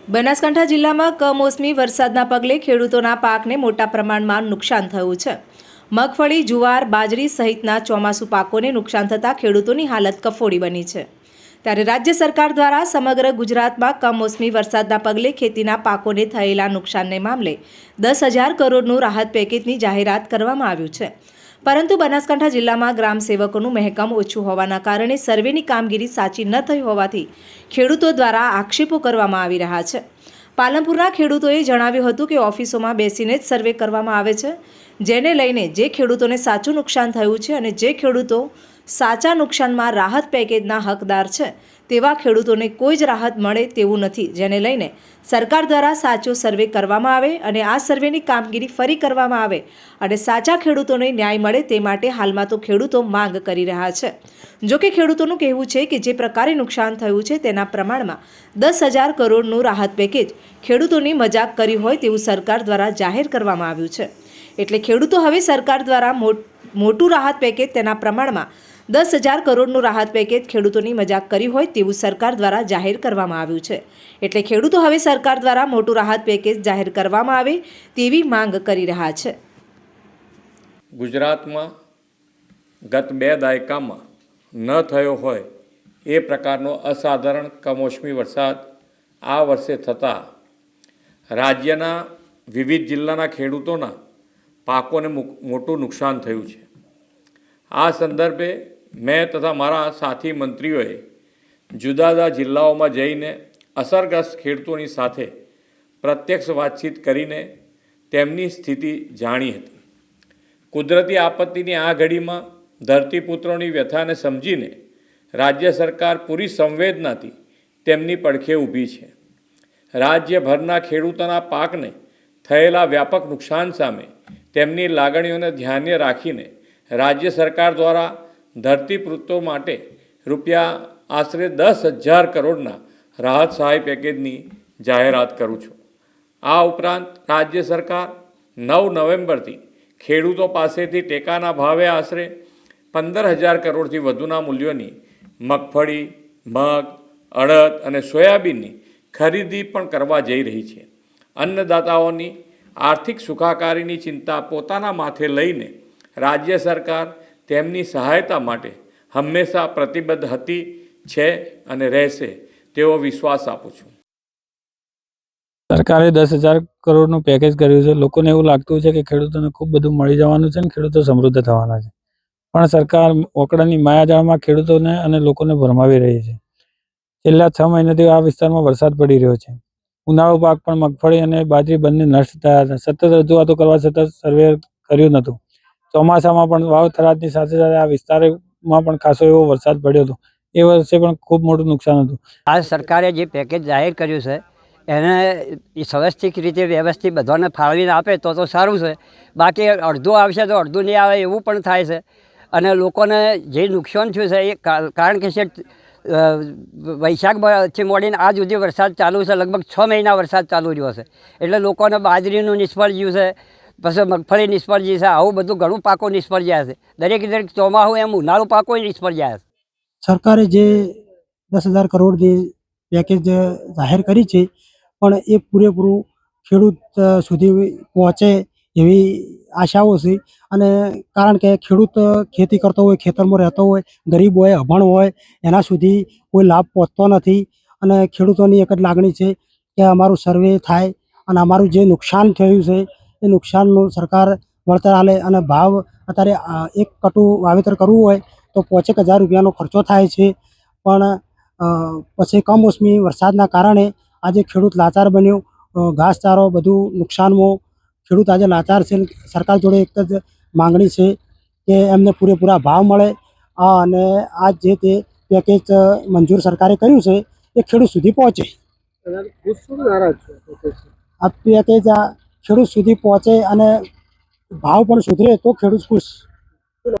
બનાસકાંઠા જિલ્લામાં કમોસમી વરસાદના પગલે ખેડૂતોના પાકને મોટા પ્રમાણમાં નુકસાન થયું છે। મગફળી, જુવાર, બાજરી સહિતના ચોમાસુ પાકોને નુકસાન થતાં ખેડૂતોની હાલત કફોડી બની છે। ત્યારે રાજ્ય સરકાર દ્વારા સમગ્ર ગુજરાતમાં કમોસમી વરસાદના પગલે ખેતીના પાકોને થયેલા નુકસાનને મામલે 10,000 કરોડનું રાહત પેકેજની જાહેરાત કરવામાં આવ્યું છે। પરંતુ બનાસકાંઠા જિલ્લામાં ગ્રામ સેવકોનું મહેકમ ઓછું હોવાના કારણે સર્વેની કામગીરી સાચી ન થઈ હોવાથી ખેડૂતો દ્વારા આક્ષેપો કરવામાં આવી રહ્યા છે। પાલનપુરના ખેડૂતોએ જણાવ્યું હતું કે ઓફિસોમાં બેસીને જ સર્વે કરવામાં આવે છે, જેને લઈને જે ખેડૂતોને સાચું નુકસાન થયું છે અને જે ખેડૂતો સાચા નુકસાનમાં રાહત પેકેજના હકદાર છે તેવા ખેડૂતોને કોઈ જ રાહત મળે તેવું નથી, જેને લઈને સરકાર દ્વારા સાચો સર્વે કરવામાં આવે અને આ સર્વેની કામગીરી ફરી કરવામાં આવે અને સાચા ખેડૂતોને ન્યાય મળે તે માટે હાલમાં તો ખેડૂતો માંગ કરી રહ્યા છે। જો કે ખેડૂતોનું કહેવું છે કે જે પ્રકારે નુકસાન થયું છે તેના પ્રમાણમાં 10,000 કરોડનું રાહત પેકેજ ખેડૂતોની મજાક કરી હોય તેવું સરકાર દ્વારા જાહેર કરવામાં આવ્યું છે। એટલે ખેડૂતો હવે સરકાર દ્વારા મોટું રાહત પેકેજ તેના પ્રમાણમાં 10,000 કરોડનું રાહત પેકેજ ખેડૂતોની મજાક કરી હોય તેવું સરકાર દ્વારા જાહેર કરવામાં આવ્યું છે। એટલે ખેડૂતો હવે સરકાર દ્વારા મોટું રાહત પેકેજ જાહેર કરવામાં આવે તેવી માંગ કરી રહ્યા છે। ગુજરાતમાં ગત 2 દાયકામાં ન થયો હોય એ પ્રકારનો અસાધારણ કમોસમી વરસાદ આ વર્ષે થતાં રાજ્યના વિવિધ જિલ્લાના ખેડૂતોના પાકોને મોટું નુકસાન થયું છે। આ સંદર્ભે મેં તથા મારા સાથી મંત્રીઓએ જુદા જુદા જિલ્લાઓમાં જઈને અસરગ્રસ્ત ખેડૂતોની સાથે પ્રત્યક્ષ વાતચીત કરીને તેમની સ્થિતિ જાણી હતી। કુદરતી આપત્તિની આ ઘડીમાં ધરતીપુત્રોની વ્યથાને સમજીને રાજ્ય સરકાર પૂરી સંવેદનાથી તેમની પડખે ઊભી છે। રાજ્યભરના ખેડૂતોના પાકને થયેલા વ્યાપક નુકસાન સામે તેમની લાગણીઓને ધ્યાને રાખીને રાજ્ય સરકાર દ્વારા ધરતીપુત્રો માટે આશરે 10,000 કરોડના રાહત સહાય પેકેજની જાહેરાત કરું છું। આ ઉપરાંત રાજ્ય સરકાર 9 નવેમ્બરથી ખેડૂતો પાસેથી ટેકાના ભાવે આશરે 15,000 કરોડથી વધુના મૂલ્યોની મગફળી, મગ, અડદ અને સોયાબીનની ખરીદી પણ કરવા જઈ રહી છે। અન્નદાતાઓની આર્થિક સુખાકારીની ચિંતા પોતાના માથે લઈને રાજ્ય સરકાર તેમની સહાયતા માટે હંમેશા પ્રતિબદ્ધ હતી, છે અને રહેશે તેવો વિશ્વાસ આપું છું। સરકારે 10,000 કરોડનું પેકેજ કર્યું છે। લોકોને એવું લાગતું છે કે ખેડૂતોને ખૂબ બધું મળી જવાનું છે અને ખેડૂતો સમૃદ્ધ થવાના છે, પણ સરકાર ઓકળાની માયાજાળમાં ખેડૂતોને અને લોકોને ભરમાવી રહી છે। છેલ્લા 6 મહિનાથી આ વિસ્તારમાં વરસાદ પડી રહ્યો છે। ઉનાળુ પાક પણ મગફળી અને બાજરી બંને નષ્ટ થયા હતા। સતત રજૂઆતો કરવા છતાં સર્વે કર્યું નહોતું। ચોમાસામાં પણ વાવ થરાદની સાથે સાથે આ વિસ્તારમાં પણ ખાસો એવો વરસાદ પડ્યો હતો। એ વર્ષે પણ ખૂબ મોટું નુકસાન હતું। આ સરકારે જે પેકેજ જાહેર કર્યું છે એને વ્યવસ્થિત રીતે બધાને ફાળવીને આપે તો સારું છે। બાકી અડધું આવશે તો અડધું નહીં આવે એવું પણ થાય છે અને લોકોને જે નુકસાન થયું છે એ કારણ કે વૈશાખથી મોડીને આજ સુધી વરસાદ ચાલુ છે। લગભગ 6 મહિના વરસાદ ચાલુ રહ્યો છે, એટલે લોકોને બાજરીનું નિષ્ફળ ગયું છે, પછી મગફળી નિષ્ફળ ગઈ છે, આવું બધું ઘણું પાકો નિષ્ફળ જાય છે। દરેક ચોમાસું એમ ઉનાળુ પાકો નિષ્ફળ જાય છે। સરકારે જે 10,000 કરોડની પેકેજ જાહેર કરી છે પણ એ પૂરેપૂરું ખેડૂત સુધી પહોંચે એવી આશાઓ છે। અને કારણ કે ખેડૂત ખેતી કરતો હોય, ખેતરમાં રહેતો હોય, ગરીબ હોય, અભણ હોય, એના સુધી કોઈ લાભ પહોંચતો નથી। અને ખેડૂતોની એક જ લાગણી છે કે અમારું સર્વે થાય અને અમારું જે નુકસાન થયું છે એ નુકસાનનું સરકાર વળતર આલે। અને ભાવ અત્યારે એક કટુ વાવેતર કરવું હોય તો 5,000 રૂપિયાનો ખર્ચો થાય છે, પણ પછી કમોસમી વરસાદના કારણે આજે ખેડૂત લાચાર બન્યો। ઘાસચારો બધું નુકસાનમાં ખેડૂત આજે લાચાર છે। સરકાર જોડે એક જ માંગણી છે કે એમને પૂરેપૂરા ભાવ મળે અને આ જે તે પેકેજ મંજૂર સરકારે કર્યું છે એ ખેડૂત સુધી પહોંચે। આ પેકેજ ખેડૂત સુધી પહોંચે અને ભાવ પણ સુધરે તો ખેડૂત ખુશ।